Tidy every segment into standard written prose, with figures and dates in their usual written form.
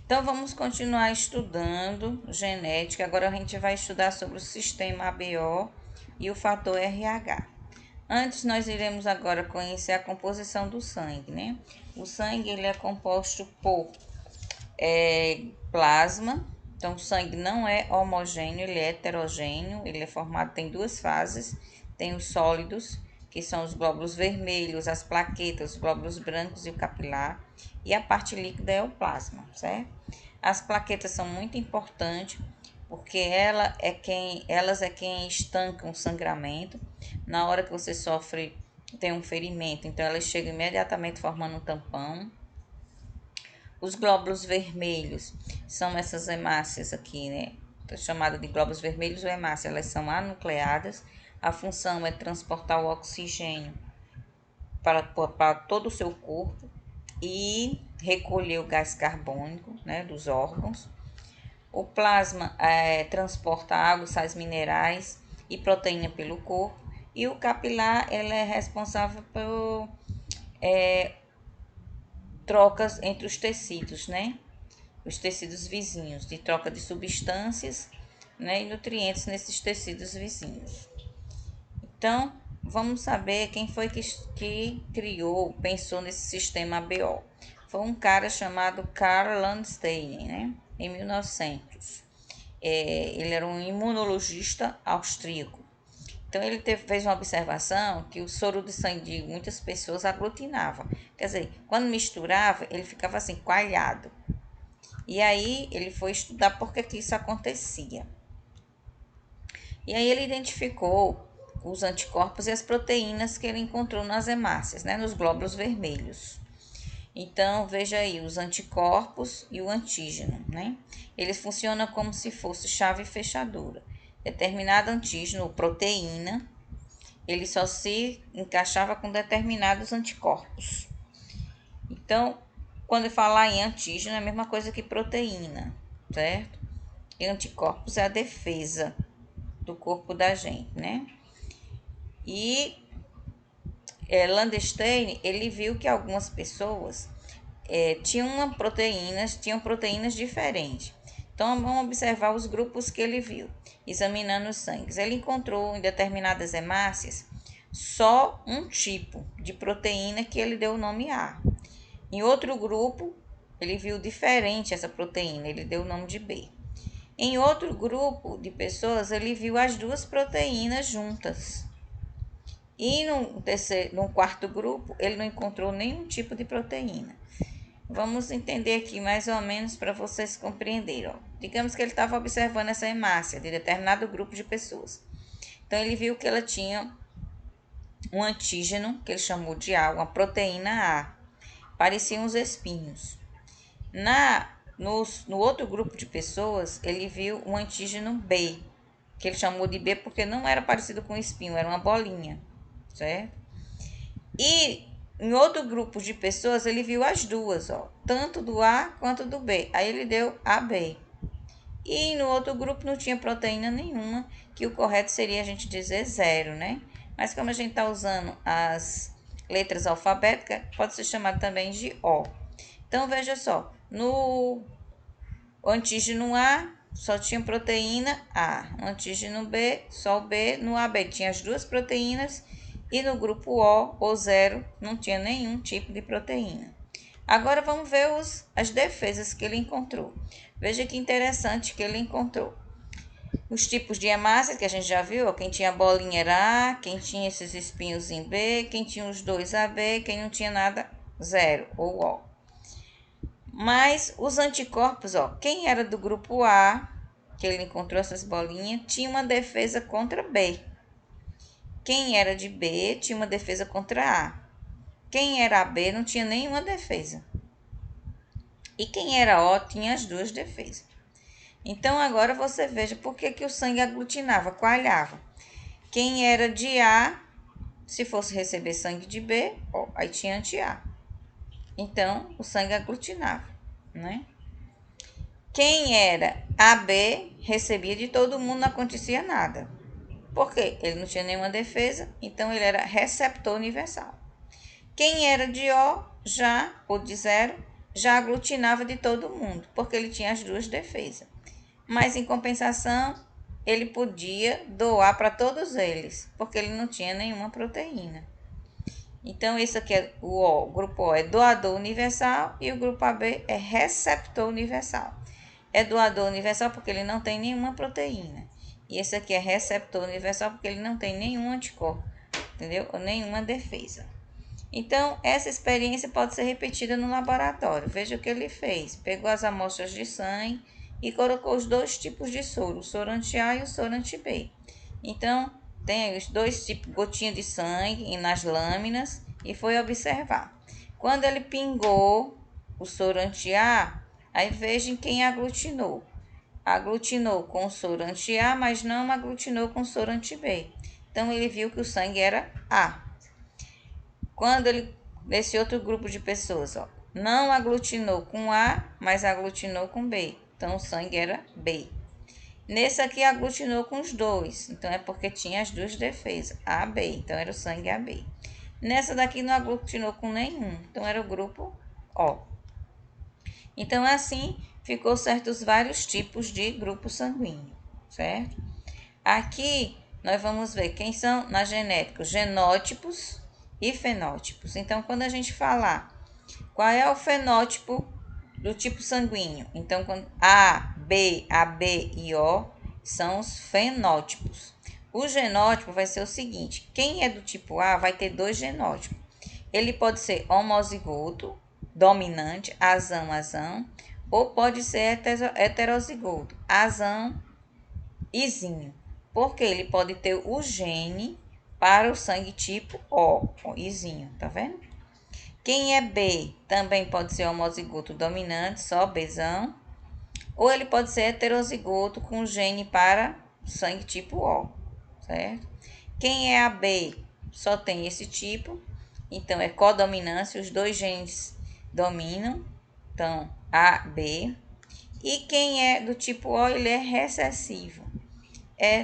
Então, vamos continuar estudando genética. Agora a gente vai estudar sobre o sistema ABO e o fator RH. Antes, nós iremos agora conhecer a composição do sangue, né? O sangue ele é composto por plasma. Então, o sangue não é homogêneo, ele é heterogêneo. Ele é formado, tem duas fases. Tem os sólidos, que são os glóbulos vermelhos, as plaquetas, os glóbulos brancos e o capilar. E a parte líquida é o plasma, certo? As plaquetas são muito importantes porque elas é quem estancam o sangramento. Na hora que você tem um ferimento, então elas chegam imediatamente formando um tampão. Os glóbulos vermelhos são essas hemácias aqui, né? Chamada de glóbulos vermelhos ou hemácias, elas são anucleadas. A função é transportar o oxigênio para todo o seu corpo e recolher o gás carbônico, né, dos órgãos. O plasma transporta água, sais minerais e proteína pelo corpo. E o capilar ele é responsável por trocas entre os tecidos, né? Os tecidos vizinhos, de troca de substâncias, né, e nutrientes nesses tecidos vizinhos. Então, vamos saber quem foi que criou, pensou nesse sistema ABO. Foi um cara chamado Karl Landsteiner, né, em 1900. Ele era um imunologista austríaco. Então, ele fez uma observação que o soro de sangue de muitas pessoas aglutinava. Quer dizer, quando misturava, ele ficava assim, coalhado. E aí, ele foi estudar por que isso acontecia. E aí, ele identificou os anticorpos e as proteínas que ele encontrou nas hemácias, né, nos glóbulos vermelhos. Então, veja aí, os anticorpos e o antígeno, né? Eles funcionam como se fosse chave fechadura. Determinado antígeno ou proteína, ele só se encaixava com determinados anticorpos. Então, quando falar em antígeno, é a mesma coisa que proteína, certo? E anticorpos é a defesa do corpo da gente, né? E Landstein, ele viu que algumas pessoas tinham proteínas diferentes. Então, vamos observar os grupos que ele viu, examinando os sangues. Ele encontrou em determinadas hemácias só um tipo de proteína que ele deu o nome A. Em outro grupo, ele viu diferente essa proteína, ele deu o nome de B. Em outro grupo de pessoas, ele viu as duas proteínas juntas. E no quarto grupo, ele não encontrou nenhum tipo de proteína. Vamos entender aqui mais ou menos para vocês compreenderem. Digamos que ele estava observando essa hemácia de determinado grupo de pessoas. Então, ele viu que ela tinha um antígeno, que ele chamou de A, uma proteína A. Pareciam os espinhos. No outro grupo de pessoas, ele viu um antígeno B, que ele chamou de B porque não era parecido com espinho, era uma bolinha, certo? E em outro grupo de pessoas, ele viu as duas, ó, tanto do A quanto do B. Aí ele deu AB. E no outro grupo não tinha proteína nenhuma, que o correto seria a gente dizer zero, né? Mas como a gente está usando as letras alfabéticas, pode ser chamado também de O. Então, veja só, no antígeno A só tinha proteína A, no antígeno B só o B, no AB tinha as duas proteínas e no grupo O ou zero não tinha nenhum tipo de proteína. Agora vamos ver as defesas que ele encontrou. Veja que interessante que ele encontrou. Os tipos de hemácias que a gente já viu, quem tinha bolinha era A, quem tinha esses espinhos em B, quem tinha os dois AB, quem não tinha nada, zero ou O. Mas os anticorpos, ó, quem era do grupo A, que ele encontrou essas bolinhas, tinha uma defesa contra B. Quem era de B tinha uma defesa contra A. Quem era AB não tinha nenhuma defesa. E quem era O tinha as duas defesas. Então, agora você veja por que o sangue aglutinava, coalhava. Quem era de A, se fosse receber sangue de B, ó, aí tinha anti-A. Então, o sangue aglutinava, né? Quem era AB, recebia de todo mundo, não acontecia nada. Por quê? Ele não tinha nenhuma defesa, então ele era receptor universal. Quem era de O, já, ou de zero, já aglutinava de todo mundo, porque ele tinha as duas defesas. Mas em compensação, ele podia doar para todos eles, porque ele não tinha nenhuma proteína. Então, esse aqui é o grupo O é doador universal e o grupo AB é receptor universal. É doador universal porque ele não tem nenhuma proteína. E esse aqui é receptor universal porque ele não tem nenhum anticorpo, entendeu? Ou nenhuma defesa. Então, essa experiência pode ser repetida no laboratório. Veja o que ele fez. Pegou as amostras de sangue e colocou os dois tipos de soro, o soro anti-A e o soro anti-B. Então, tem os dois tipos, gotinha de sangue nas lâminas e foi observar. Quando ele pingou o soro anti-A, aí vejam quem aglutinou. Aglutinou com o soro anti-A, mas não aglutinou com o soro anti-B. Então, ele viu que o sangue era A. Quando ele, nesse outro grupo de pessoas, não aglutinou com A, mas aglutinou com B. Então, o sangue era B. Nesse aqui, aglutinou com os dois. Então, é porque tinha as duas defesas, A, B. Então, era o sangue AB. Nessa daqui, não aglutinou com nenhum. Então, era o grupo O. Então, assim, ficou certos vários tipos de grupo sanguíneo, certo? Aqui, nós vamos ver quem são, na genética, os genótipos e fenótipos. Então, quando a gente falar qual é o fenótipo do tipo sanguíneo, então A, B, AB e O são os fenótipos. O genótipo vai ser o seguinte: quem é do tipo A vai ter dois genótipos. Ele pode ser homozigoto, dominante, azão, ou pode ser heterozigoto, azão, izinho. Porque ele pode ter o gene para o sangue tipo O, izinho, tá vendo? Quem é B também pode ser homozigoto dominante, só Bzão, ou ele pode ser heterozigoto com gene para sangue tipo O, certo? Quem é AB só tem esse tipo, então é codominância, os dois genes dominam, então A, B. E quem é do tipo O, ele é recessivo,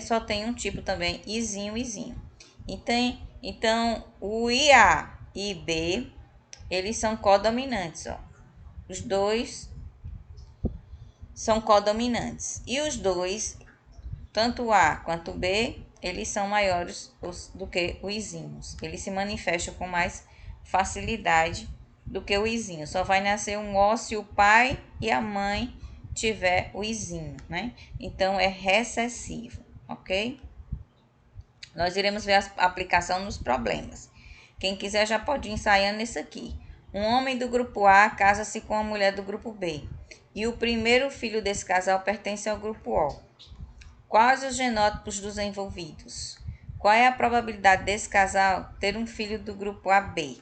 só tem um tipo também, Izinho. Então o IA e B, eles são codominantes, ó. Os dois são codominantes. E os dois, tanto A quanto B, eles são maiores do que os izinhos. Eles se manifestam com mais facilidade do que o izinho. Só vai nascer um O se o pai e a mãe tiver o izinho, né? Então, é recessivo, ok? Nós iremos ver a aplicação nos problemas. Quem quiser já pode ir ensaiando isso aqui. Um homem do grupo A casa-se com a mulher do grupo B. E o primeiro filho desse casal pertence ao grupo O. Quais os genótipos dos envolvidos? Qual é a probabilidade desse casal ter um filho do grupo AB?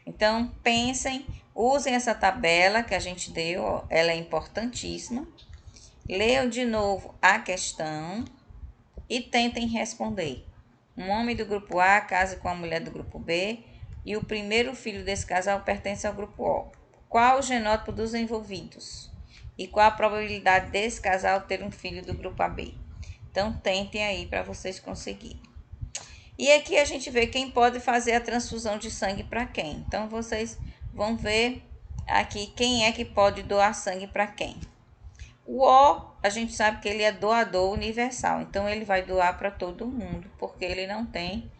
Então, pensem, usem essa tabela que a gente deu, ó, ela é importantíssima. Leiam de novo a questão e tentem responder. Um homem do grupo A casa com a mulher do grupo B e o primeiro filho desse casal pertence ao grupo O. Qual o genótipo dos envolvidos? E qual a probabilidade desse casal ter um filho do grupo AB? Então, tentem aí para vocês conseguirem. E aqui a gente vê quem pode fazer a transfusão de sangue para quem. Então, vocês vão ver aqui quem é que pode doar sangue para quem. O O, a gente sabe que ele é doador universal, então ele vai doar para todo mundo, porque ele não tem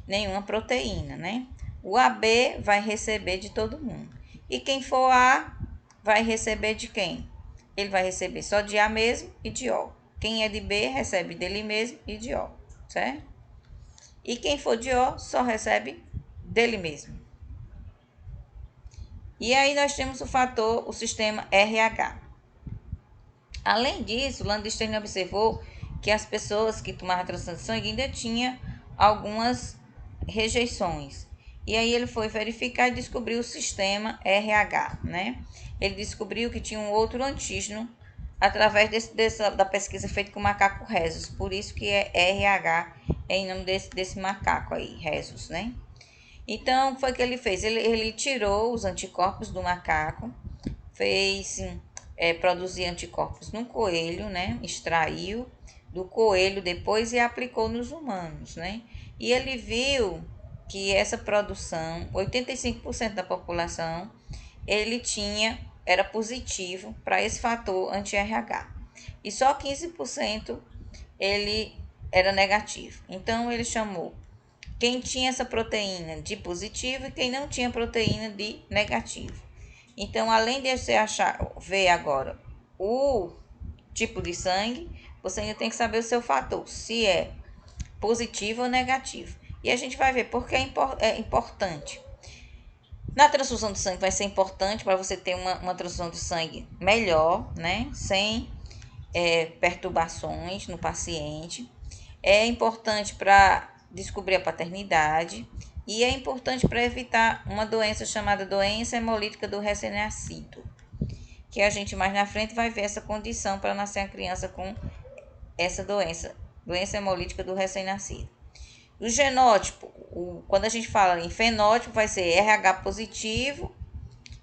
nenhuma proteína, né? O AB vai receber de todo mundo. E quem for A, vai receber de quem? Ele vai receber só de A mesmo e de O. Quem é de B, recebe dele mesmo e de O, certo? E quem for de O, só recebe dele mesmo. E aí nós temos o sistema RH. Além disso, Landsteiner observou que as pessoas que tomavam transfusão de sangue ainda tinham algumas rejeições. E aí ele foi verificar e descobriu o sistema RH, né? Ele descobriu que tinha um outro antígeno através da pesquisa feita com o macaco Rhesus. Por isso que é RH em nome desse macaco aí, Rhesus, né? Então, foi o que ele fez. Ele tirou os anticorpos do macaco, fez produzir anticorpos no coelho, né? Extraiu do coelho depois e aplicou nos humanos, né? E ele viu que essa produção, 85% da população, ele tinha era positivo para esse fator anti-RH. E só 15% ele era negativo. Então, ele chamou quem tinha essa proteína de positivo e quem não tinha proteína de negativo. Então, além de você ver agora o tipo de sangue, você ainda tem que saber o seu fator, se é positivo ou negativo. E a gente vai ver porque é importante. Na transfusão de sangue vai ser importante para você ter uma transfusão de sangue melhor, né? Sem perturbações no paciente. É importante para descobrir a paternidade e é importante para evitar uma doença chamada doença hemolítica do recém-nascido, que a gente mais na frente vai ver essa condição para nascer a criança com essa doença hemolítica do recém-nascido. O genótipo, quando a gente fala em fenótipo, vai ser RH positivo,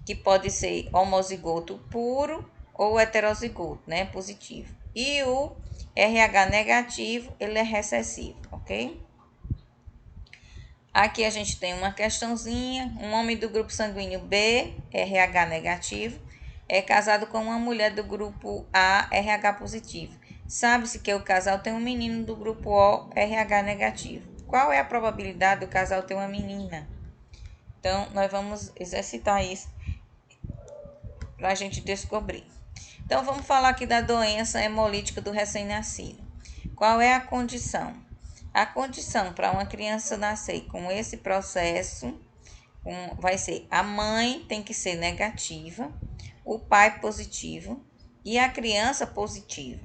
que pode ser homozigoto puro ou heterozigoto, né, positivo. E o RH negativo, ele é recessivo, ok? Aqui a gente tem uma questãozinha. Um homem do grupo sanguíneo B, RH negativo, é casado com uma mulher do grupo A, RH positivo. Sabe-se que o casal tem um menino do grupo O, RH negativo. Qual é a probabilidade do casal ter uma menina? Então, nós vamos exercitar isso para a gente descobrir. Então, vamos falar aqui da doença hemolítica do recém-nascido. Qual é a condição? A condição para uma criança nascer com esse processo vai ser: a mãe tem que ser negativa, o pai positivo e a criança positiva.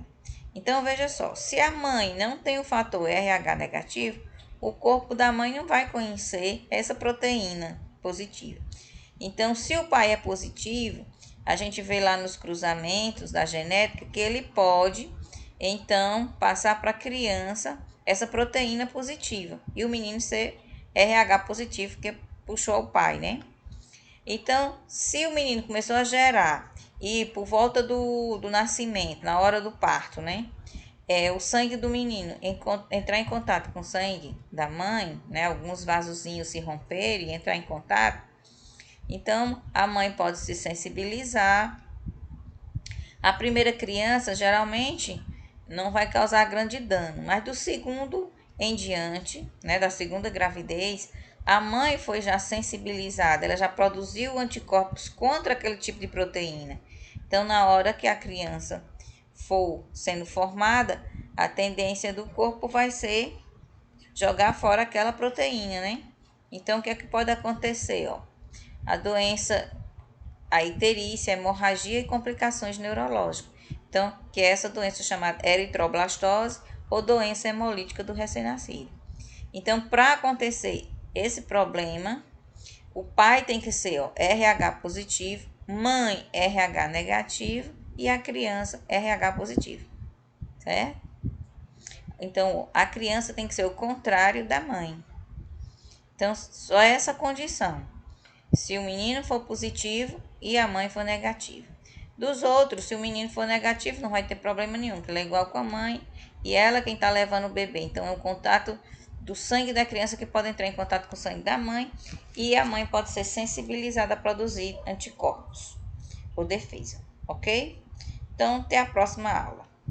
Então, veja só, se a mãe não tem o fator RH negativo, o corpo da mãe não vai conhecer essa proteína positiva. Então, se o pai é positivo, a gente vê lá nos cruzamentos da genética que ele pode, então, passar para a criança essa proteína positiva e o menino ser RH positivo, que puxou o pai, né? Então, se o menino começou a gerar e por volta do nascimento, na hora do parto, né? O sangue do menino entrar em contato com o sangue da mãe, né? Alguns vasozinhos se romperem e entrar em contato. Então, a mãe pode se sensibilizar. A primeira criança, geralmente, não vai causar grande dano, mas do segundo em diante, né, da segunda gravidez, a mãe foi já sensibilizada, ela já produziu anticorpos contra aquele tipo de proteína. Então, na hora que a criança for sendo formada, a tendência do corpo vai ser jogar fora aquela proteína, né? Então, o que é que pode acontecer, ó? A doença, a icterícia, a hemorragia e complicações neurológicas. Então, que é essa doença chamada eritroblastose ou doença hemolítica do recém-nascido. Então, para acontecer esse problema, o pai tem que ser RH positivo, mãe RH negativo e a criança RH positivo, certo? Então, a criança tem que ser o contrário da mãe. Então, só essa condição. Se o menino for positivo e a mãe for negativa. Dos outros, se o menino for negativo, não vai ter problema nenhum, que ele é igual com a mãe e ela quem está levando o bebê. Então, é o contato do sangue da criança que pode entrar em contato com o sangue da mãe e a mãe pode ser sensibilizada a produzir anticorpos ou defesa, ok? Então, até a próxima aula.